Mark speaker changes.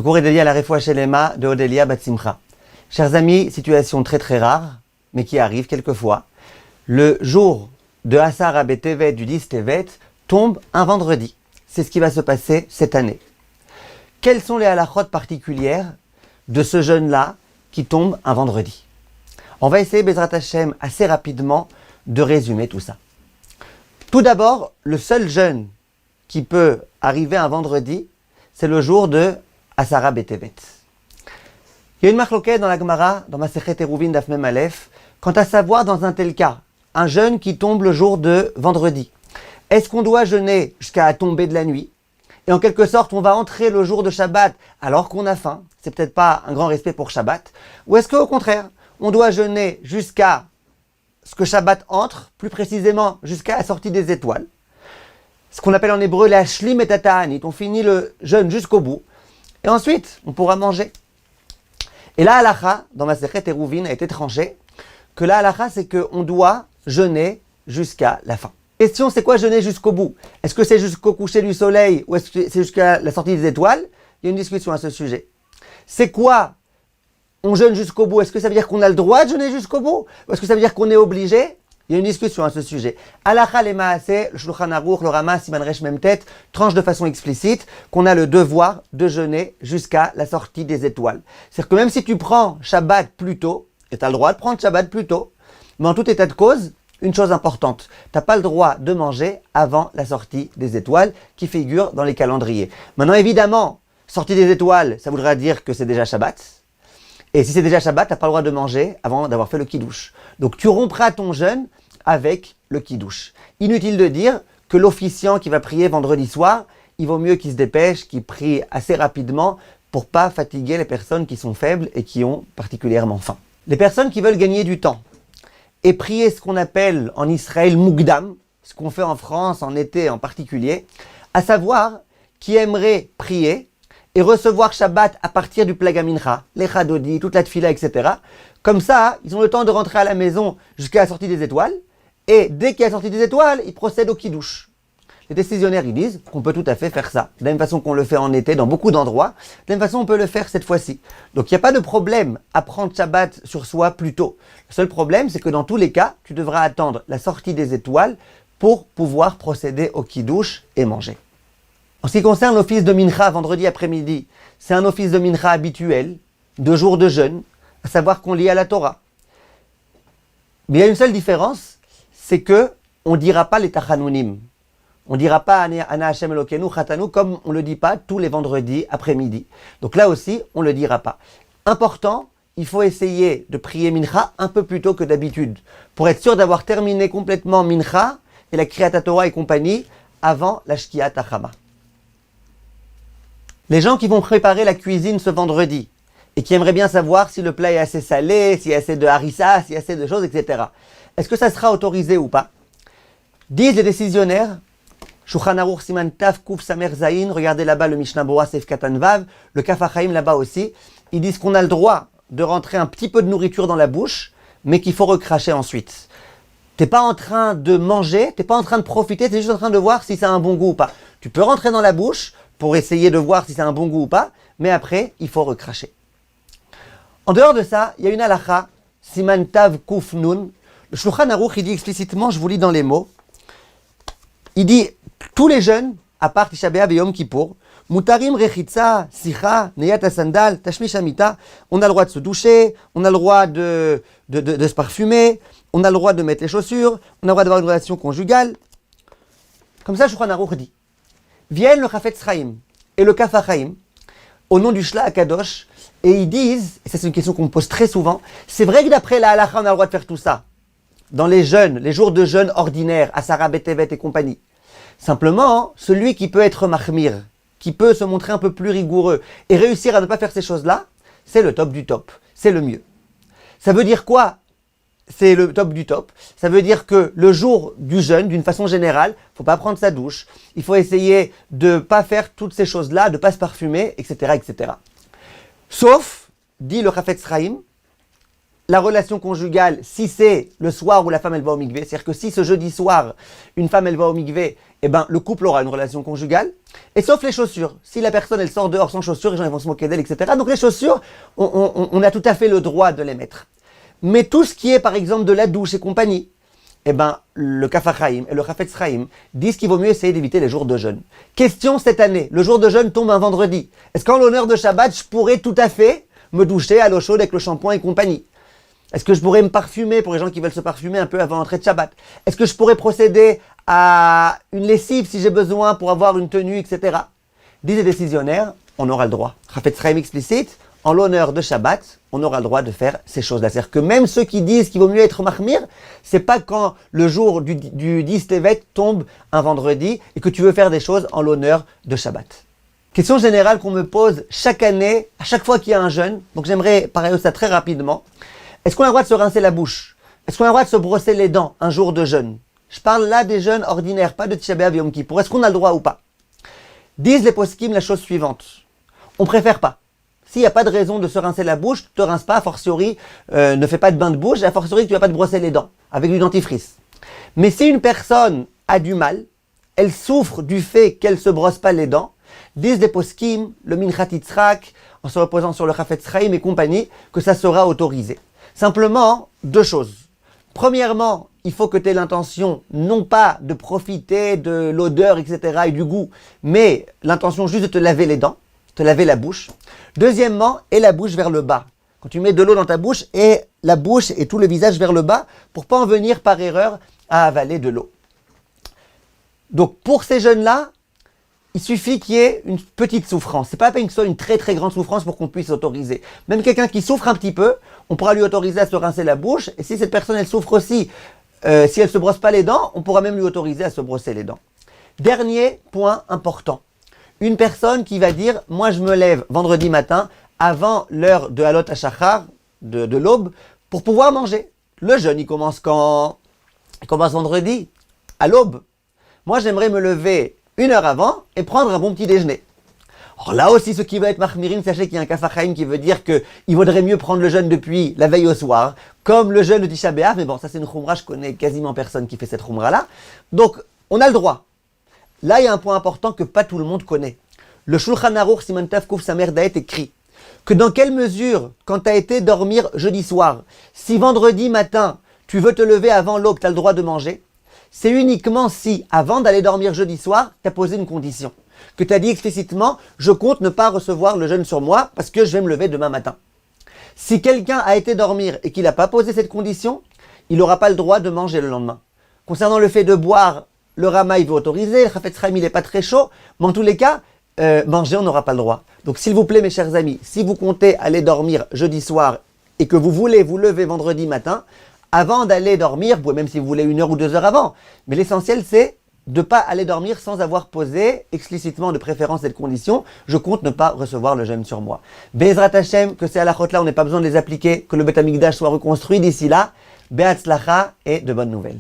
Speaker 1: Ce cours est dédié à la Refoua Shelema de Odelia Bat Simcha. Chers amis, situation très très rare, mais qui arrive quelquefois. Le jour de Asara Betevet du 10 Tevet tombe un vendredi. C'est ce qui va se passer cette année. Quelles sont les halachot particulières de ce jeûne-là qui tombe un vendredi? On va essayer, Bezrat Hashem, assez rapidement de résumer tout ça. Tout d'abord, le seul jeûne qui peut arriver un vendredi, c'est le jour de Asara Betevet. Il y a une marloquette dans la Gemara, dans Masechet Eruvin Daf Mem Aleph, quant à savoir dans un tel cas, un jeûne qui tombe le jour de vendredi. Est-ce qu'on doit jeûner jusqu'à la tombée de la nuit? Et en quelque sorte, on va entrer le jour de Shabbat alors qu'on a faim. C'est peut-être pas un grand respect pour Shabbat. Ou est-ce qu'au contraire, on doit jeûner jusqu'à ce que Shabbat entre, plus précisément jusqu'à la sortie des étoiles? Ce qu'on appelle en hébreu la shlim et ta'anit. On finit le jeûne jusqu'au bout. Et ensuite, on pourra manger. Et la halacha, dans Masechet Eruvin, a été tranchée que la halacha, c'est qu'on doit jeûner jusqu'à la fin. Question, c'est quoi jeûner jusqu'au bout? Est-ce que c'est jusqu'au coucher du soleil ou est-ce que c'est jusqu'à la sortie des étoiles? Il y a une discussion à ce sujet. C'est quoi on jeûne jusqu'au bout? Est-ce que ça veut dire qu'on a le droit de jeûner jusqu'au bout? Ou est-ce que ça veut dire qu'on est obligé? Il y a une discussion à ce sujet. Halacha le Maaseh, le Shulchan Aruch, le Rama, Siman Resh Memtet, tranche de façon explicite qu'on a le devoir de jeûner jusqu'à la sortie des étoiles. C'est-à-dire que même si tu prends Shabbat plus tôt, et tu as le droit de prendre Shabbat plus tôt, mais en tout état de cause, une chose importante, tu n'as pas le droit de manger avant la sortie des étoiles qui figure dans les calendriers. Maintenant, évidemment, sortie des étoiles, ça voudra dire que c'est déjà Shabbat. Et si c'est déjà Shabbat, tu n'as pas le droit de manger avant d'avoir fait le Kiddush. Donc tu rompras ton jeûne avec le Kiddush. Inutile de dire que l'officiant qui va prier vendredi soir, il vaut mieux qu'il se dépêche, qu'il prie assez rapidement pour pas fatiguer les personnes qui sont faibles et qui ont particulièrement faim. Les personnes qui veulent gagner du temps et prier ce qu'on appelle en Israël Mugdam, ce qu'on fait en France en été en particulier, à savoir qui aimerait prier et recevoir Shabbat à partir du Plag HaMincha, les Chadodi, toute la Tfila, etc. Comme ça, ils ont le temps de rentrer à la maison jusqu'à la sortie des étoiles, et dès qu'il y a la sortie des étoiles, ils procèdent au Kiddush. Les décisionnaires, ils disent qu'on peut tout à fait faire ça. De la même façon qu'on le fait en été dans beaucoup d'endroits, de la même façon on peut le faire cette fois-ci. Donc il n'y a pas de problème à prendre Shabbat sur soi plus tôt. Le seul problème, c'est que dans tous les cas, tu devras attendre la sortie des étoiles pour pouvoir procéder au Kiddush et manger. En ce qui concerne l'office de Mincha vendredi après-midi, c'est un office de Mincha habituel, de jour de jeûne, à savoir qu'on lit à la Torah. Mais il y a une seule différence, c'est que on ne dira pas les Tachanunim. On ne dira pas Ana Hashem Elokeinu Chatanu comme on ne le dit pas tous les vendredis après-midi. Donc là aussi, on ne le dira pas. Important, il faut essayer de prier Mincha un peu plus tôt que d'habitude, pour être sûr d'avoir terminé complètement Mincha et la Kriyat Torah et compagnie avant la Shkiat HaChama. Les gens qui vont préparer la cuisine ce vendredi et qui aimeraient bien savoir si le plat est assez salé, s'il y a assez de harissa, s'il y a assez de choses, etc. Est-ce que ça sera autorisé ou pas? Disent les décisionnaires, Shulchan Aruch Siman Tav Kuf Samer Zayin, regardez là-bas le Mishnah Bora Seif Katan Vav, le Kaf HaChaim là-bas aussi, ils disent qu'on a le droit de rentrer un petit peu de nourriture dans la bouche, mais qu'il faut recracher ensuite. T'es pas en train de manger, t'es pas en train de profiter, t'es juste en train de voir si ça a un bon goût ou pas. Tu peux rentrer dans la bouche pour essayer de voir si ça a un bon goût ou pas, mais après, il faut recracher. En dehors de ça, il y a une halacha, Siman Tav Kuf Nun. Le Shulchan Aruch, il dit explicitement, je vous lis dans les mots, il dit, tous les jeûnes, à part Tisha B'Av et Yom Kippour, Mutarim Rechitza, Sicha, Neyat Sandal, Tashmish Amita, on a le droit de se doucher, on a le droit de se parfumer, on a le droit de mettre les chaussures, on a le droit d'avoir une relation conjugale. Comme ça, Shulchan Aruch dit. Viennent le Chafetz Chaim et le Kaf HaChaim au nom du Shla HaKadosh et ils disent, et ça c'est une question qu'on me pose très souvent, c'est vrai que d'après la halakha on a le droit de faire tout ça dans les jeûnes, les jours de jeûne ordinaires, Asara Betevet et compagnie. Simplement, celui qui peut être mahmir, qui peut se montrer un peu plus rigoureux et réussir à ne pas faire ces choses-là, c'est le top du top, c'est le mieux. Ça veut dire quoi? C'est le top du top. Ça veut dire que le jour du jeûne, d'une façon générale, il ne faut pas prendre sa douche, il faut essayer de ne pas faire toutes ces choses-là, de ne pas se parfumer, etc., etc. Sauf, dit le Chafetz Chaim, la relation conjugale, si c'est le soir où la femme elle va au mikvé, c'est-à-dire que si ce jeudi soir, une femme elle va au mikvé eh ben, le couple aura une relation conjugale, et sauf les chaussures. Si la personne, elle sort dehors sans chaussures, les gens ils vont se moquer d'elle, etc. Donc les chaussures, on a tout à fait le droit de les mettre. Mais tout ce qui est, par exemple, de la douche et compagnie, eh ben, le Kaf HaChaim et le Chafetz Chaim disent qu'il vaut mieux essayer d'éviter les jours de jeûne. Question cette année, le jour de jeûne tombe un vendredi. Est-ce qu'en l'honneur de Shabbat, je pourrais tout à fait me doucher à l'eau chaude avec le shampoing et compagnie? Est-ce que je pourrais me parfumer pour les gens qui veulent se parfumer un peu avant l'entrée de Shabbat? Est-ce que je pourrais procéder à une lessive si j'ai besoin pour avoir une tenue, etc. Disent les décisionnaires, on aura le droit. Chafetz Chaim explicite, en l'honneur de Shabbat, on aura le droit de faire ces choses-là. C'est-à-dire que même ceux qui disent qu'il vaut mieux être mahmir, c'est pas quand le jour du 10 Tevet tombe un vendredi et que tu veux faire des choses en l'honneur de Shabbat. Question générale qu'on me pose chaque année, à chaque fois qu'il y a un jeûne, donc j'aimerais parler de ça très rapidement. Est-ce qu'on a le droit de se rincer la bouche? Est-ce qu'on a le droit de se brosser les dents un jour de jeûne? Je parle là des jeûnes ordinaires, pas de Tisha B'Av et Yom Kippour. Est-ce qu'on a le droit ou pas? Disent les poskim la chose suivante. On préfère pas. S'il n'y a pas de raison de se rincer la bouche, ne te rince pas, a fortiori, ne fais pas de bain de bouche, et a fortiori, tu ne vas pas te brosser les dents avec du dentifrice. Mais si une personne a du mal, elle souffre du fait qu'elle ne se brosse pas les dents, disent les poskim, le Minchat Yitzhak, en se reposant sur le Chafetz Chaim et compagnie, que ça sera autorisé. Simplement, deux choses. Premièrement, il faut que tu aies l'intention, non pas de profiter de l'odeur, etc. et du goût, mais l'intention juste de te laver les dents, te laver la bouche. Deuxièmement, et la bouche vers le bas. Quand tu mets de l'eau dans ta bouche, et la bouche et tout le visage vers le bas, pour pas en venir par erreur à avaler de l'eau. Donc pour ces jeunes-là, il suffit qu'il y ait une petite souffrance. C'est pas la peine que ce soit une très très grande souffrance pour qu'on puisse autoriser. Même quelqu'un qui souffre un petit peu, on pourra lui autoriser à se rincer la bouche. Et si cette personne elle souffre aussi, si elle se brosse pas les dents, on pourra même lui autoriser à se brosser les dents. Dernier point important. Une personne qui va dire, moi je me lève vendredi matin avant l'heure de Halot HaShachar, de l'aube, pour pouvoir manger. Le jeûne, il commence quand? Il commence vendredi, à l'aube. Moi j'aimerais me lever 1 heure avant et prendre un bon petit déjeuner. Alors là aussi, ceux qui veulent être mahmirim, sachez qu'il y a un Kaf HaChaim qui veut dire qu'il vaudrait mieux prendre le jeûne depuis la veille au soir, comme le jeûne de Tisha B'Av, mais bon, ça c'est une khumra, je connais quasiment personne qui fait cette khumra-là. Donc, on a le droit. Là, il y a un point important que pas tout le monde connaît. Le Shulchan Aruch Siman Tav Kuf Samer Daet écrit que dans quelle mesure, quand tu as été dormir jeudi soir, si vendredi matin, tu veux te lever avant l'aube, tu as le droit de manger, c'est uniquement si, avant d'aller dormir jeudi soir, tu as posé une condition. Que tu as dit explicitement, je compte ne pas recevoir le jeûne sur moi parce que je vais me lever demain matin. Si quelqu'un a été dormir et qu'il n'a pas posé cette condition, il n'aura pas le droit de manger le lendemain. Concernant le fait de boire, le Rama il veut autoriser, le Chafetz Chaim il n'est pas très chaud, mais en tous les cas, manger on n'aura pas le droit. Donc s'il vous plaît mes chers amis, si vous comptez aller dormir jeudi soir et que vous voulez vous lever vendredi matin, avant d'aller dormir, vous pouvez même si vous voulez 1 heure ou 2 heures avant, mais l'essentiel c'est de ne pas aller dormir sans avoir posé explicitement de préférence cette condition, je compte ne pas recevoir le jeûne sur moi. Be'ezrat Hashem, que ces halachot-là, on n'ait pas besoin de les appliquer, que le Beth Amikdash soit reconstruit d'ici là, Be'atzlacha et de bonnes nouvelles.